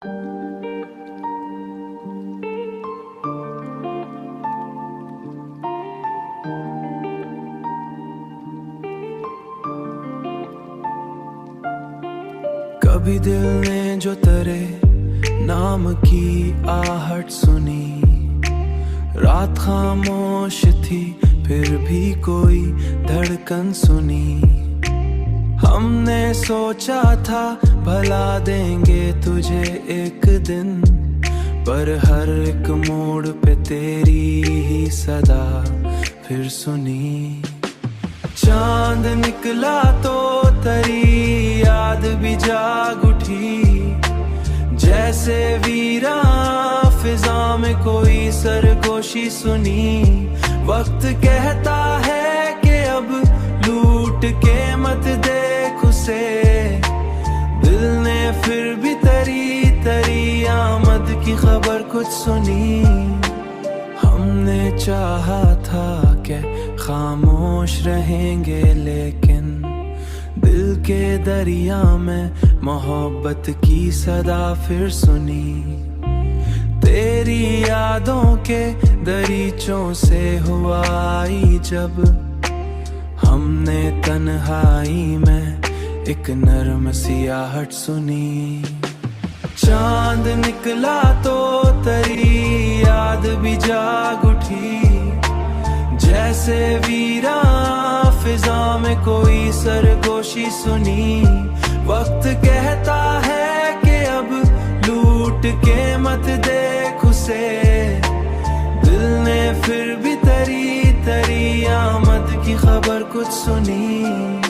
कभी दिल ने जो तेरे नाम की आहट सुनी, रात खामोश थी फिर भी कोई धड़कन सुनी। हमने सोचा था भला देंगे तुझे एक दिन, पर हर एक मोड़ पे तेरी ही सदा फिर सुनी। चांद निकला तो तेरी याद भी जाग उठी, जैसे वीरां फिजा में कोई सरगोशी सुनी। वक्त कहता है कि अब लूट के मत देख उसे, दिल ने फिर भी तेरी आमद की खबर कुछ सुनी। हमने चाहा था कि खामोश रहेंगे, लेकिन दिल के दरिया में मोहब्बत की सदा फिर सुनी। तेरी यादों के दरीचों से हुआ आई जब हमने तन्हाई में एक नर्म सी आहट सुनी। चांद निकला तो तेरी याद भी जाग उठी, जैसे वीरां फिजा में कोई सरगोशी सुनी। वक्त कहता है कि अब लूट के मत देख उसे, दिल ने फिर भी तेरी आमद की खबर कुछ सुनी।